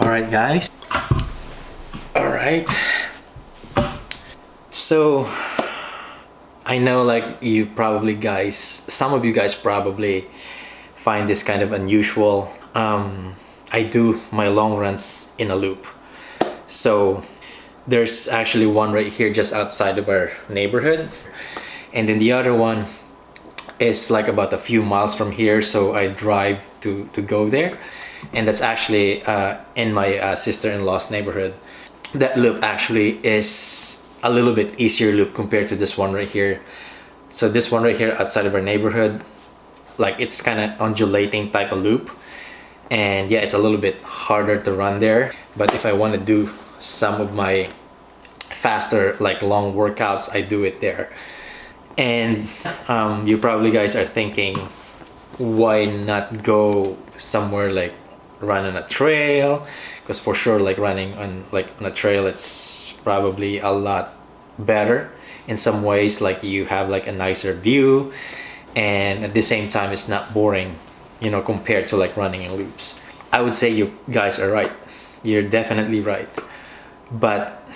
Alright guys. Alright. So I know like some of you guys probably find this kind of unusual. I do my long runs in a loop. So there's actually one right here just outside of our neighborhood. And then the other one is like about a few miles from here, so I drive to go there. And that's actually in my sister-in-law's neighborhood. That loop actually is a little bit easier loop compared to this one right here. So this one right here outside of our neighborhood, like it's kind of undulating type of loop, and yeah, it's a little bit harder to run there. But if I want to do some of my faster like long workouts, I do it there. And you probably guys are thinking, why not go somewhere like run on a trail? Because for sure like running on a trail, it's probably a lot better in some ways. Like you have like a nicer view, and at the same time it's not boring, you know, compared to like running in loops. I would say you guys are right. You're definitely right. But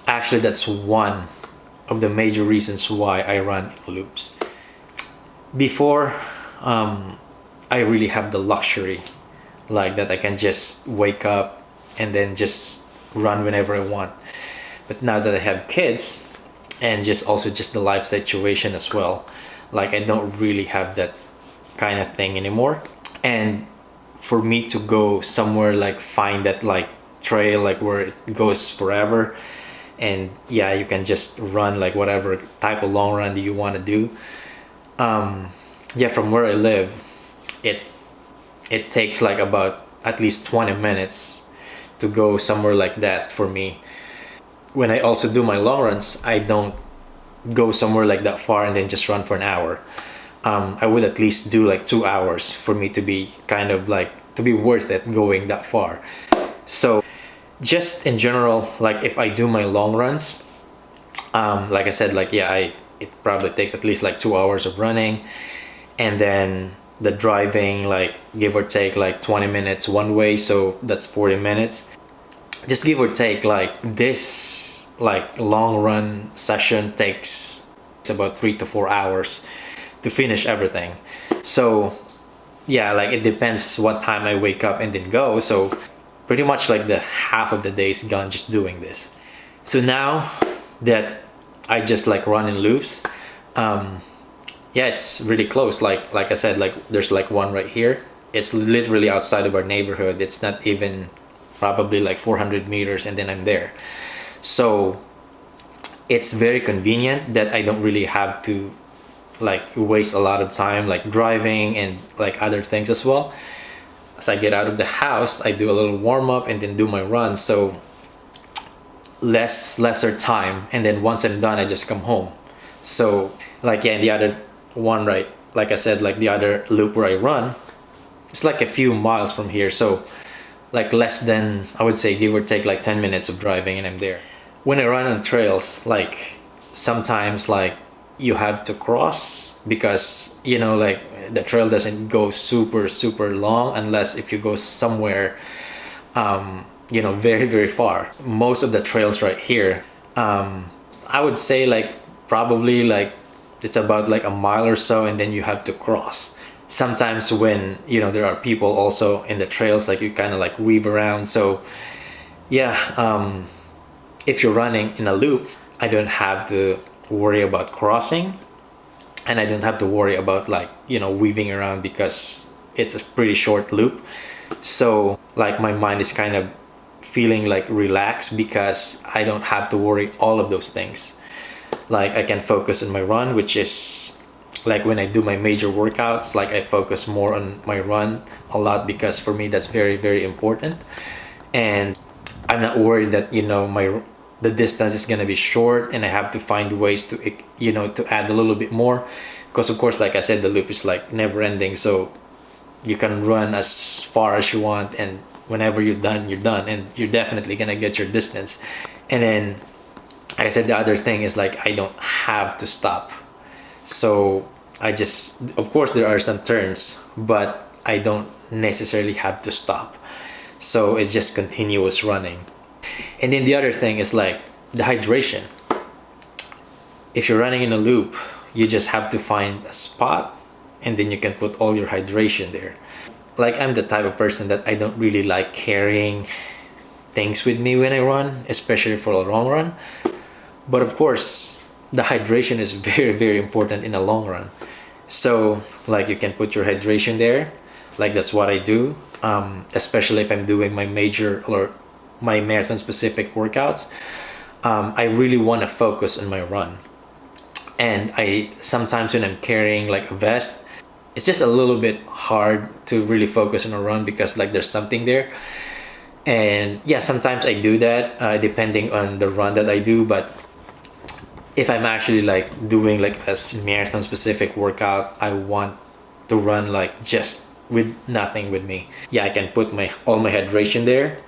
actually that's one of the major reasons why I run in loops. Before, I really have the luxury like that I can just wake up and then just run whenever I want. But now that I have kids, and just the life situation as well, like I don't really have that kind of thing anymore. And for me to go somewhere like find that like trail like where it goes forever, and yeah, you can just run like whatever type of long run that you want to do. Yeah, from where I live, it takes like about at least 20 minutes to go somewhere like that for me. When I also do my long runs, I don't go somewhere like that far and then just run for an hour. I would at least do like 2 hours for me to be kind of like to be worth it going that far. So just in general, like if I do my long runs, like I said, like yeah, it probably takes at least like 2 hours of running, and then the driving like give or take like 20 minutes one way, so that's 40 minutes. Just give or take, like this like long run session takes about 3 to 4 hours to finish everything. So yeah, like it depends what time I wake up and then go. So pretty much like the half of the day is gone just doing this. So now that I just like run in loops, yeah, it's really close. Like I said, like there's like one right here. It's literally outside of our neighborhood. It's not even probably like 400 meters, and then I'm there. So it's very convenient that I don't really have to like waste a lot of time like driving and like other things as well. As I get out of the house, I do a little warm up and then do my run. So lesser time, and then once I'm done, I just come home. So like yeah, the other one, right, like I said, like the other loop where I run, it's like a few miles from here. So like less than, I would say, give or take like 10 minutes of driving and I'm there. When I run on trails, like sometimes like you have to cross, because you know like the trail doesn't go super long unless if you go somewhere you know very far. Most of the trails right here, I would say like probably like it's about like a mile or so, and then you have to cross. Sometimes when you know there are people also in the trails, like you kind of like weave around. So yeah, if you're running in a loop, I don't have to worry about crossing, and I don't have to worry about like you know weaving around, because it's a pretty short loop. So like my mind is kind of feeling like relaxed, because I don't have to worry all of those things. Like I can focus on my run, which is like when I do my major workouts, like I focus more on my run a lot, because for me that's very important. And I'm not worried that you know the distance is gonna be short and I have to find ways to you know to add a little bit more, because of course like I said, the loop is like never ending. So you can run as far as you want, and whenever you're done, and you're definitely gonna get your distance. And then like I said, the other thing is like I don't have to stop. So I just, of course there are some turns, but I don't necessarily have to stop. So it's just continuous running. And then the other thing is like the hydration. If you're running in a loop, you just have to find a spot and then you can put all your hydration there. Like, I'm the type of person that I don't really like carrying things with me when I run, especially for a long run. But of course, the hydration is very, very important in a long run. So like, you can put your hydration there. Like, that's what I do, especially if I'm doing my major or my marathon specific workouts. I really want to focus on my run. And I sometimes, when I'm carrying like a vest, it's just a little bit hard to really focus on a run because like there's something there. And yeah, sometimes I do that depending on the run that I do. But if I'm actually like doing like a marathon specific workout, I want to run like just with nothing with me. Yeah, I can put all my hydration there,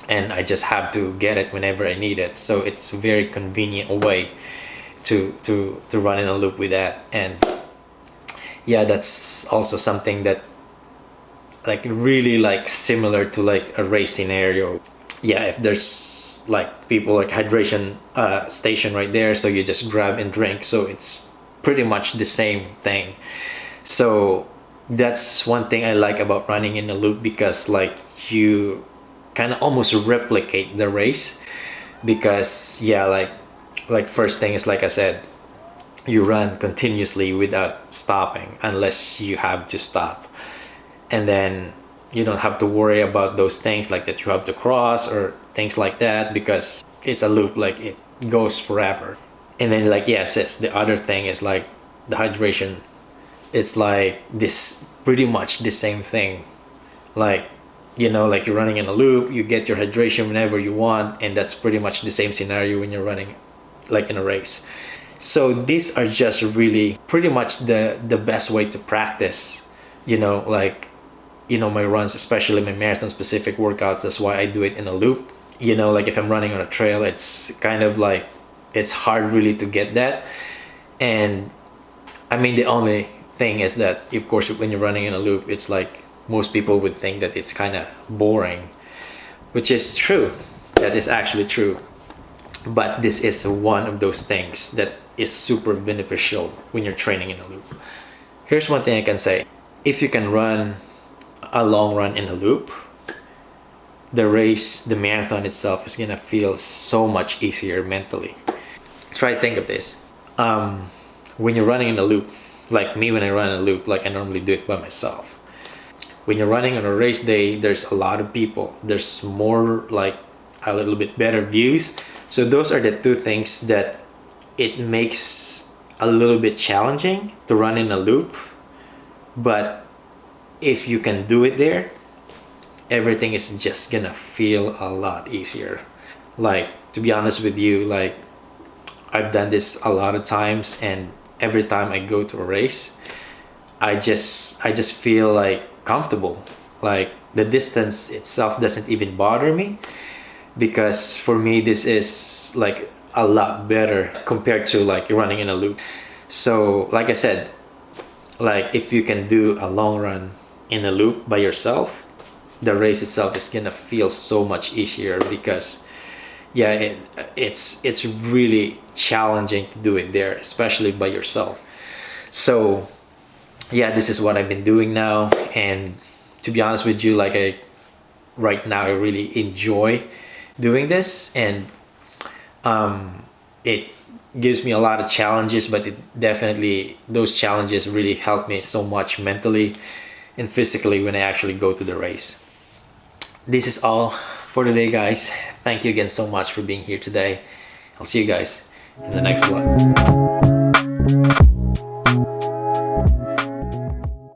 and I just have to get it whenever I need it. So it's a very convenient way to run in a loop with that. And yeah, that's also something that like really like similar to like a race scenario. Yeah, if there's like people like hydration station right there, so you just grab and drink. So it's pretty much the same thing. So that's one thing I like about running in a loop, because like you kind of almost replicate the race. Because yeah, like first thing is, like I said, you run continuously without stopping unless you have to stop. And then you don't have to worry about those things like that you have to cross or things like that, because it's a loop, like it goes forever. And then like, yes, the other thing is like the hydration. It's like this pretty much the same thing. Like, you know, like you're running in a loop, you get your hydration whenever you want, and that's pretty much the same scenario when you're running like in a race. So these are just really pretty much the best way to practice, you know, like, you know, my runs, especially my marathon specific workouts. That's why I do it in a loop. You know, like if I'm running on a trail, it's kind of like, it's hard really to get that. And I mean, the only thing is that, of course, when you're running in a loop, it's like most people would think that it's kind of boring, which is true. That is actually true. But this is one of those things that is super beneficial when you're training in a loop. Here's one thing I can say. If you can run a long run in a loop, the race, the marathon itself is gonna feel so much easier mentally. Try to think of this. When you're running in a loop, like me, when I run in a loop, like I normally do it by myself. When you're running on a race day, there's a lot of people. There's more, like a little bit better views. So those are the two things that it makes a little bit challenging to run in a loop. But if you can do it there, everything is just gonna feel a lot easier. Like, to be honest with you, like I've done this a lot of times, and every time I go to a race, I just feel like comfortable. Like the distance itself doesn't even bother me, because for me this is like a lot better compared to like running in a loop. So like I said, like if you can do a long run in a loop by yourself, the race itself is gonna feel so much easier, because yeah, it's really challenging to do it there, especially by yourself. So yeah, this is what I've been doing now, and to be honest with you, like right now I really enjoy doing this, and it gives me a lot of challenges, but it definitely, those challenges really help me so much mentally and physically when I actually go to the race. This is all for today, guys. Thank you again so much for being here today. I'll see you guys in the next vlog.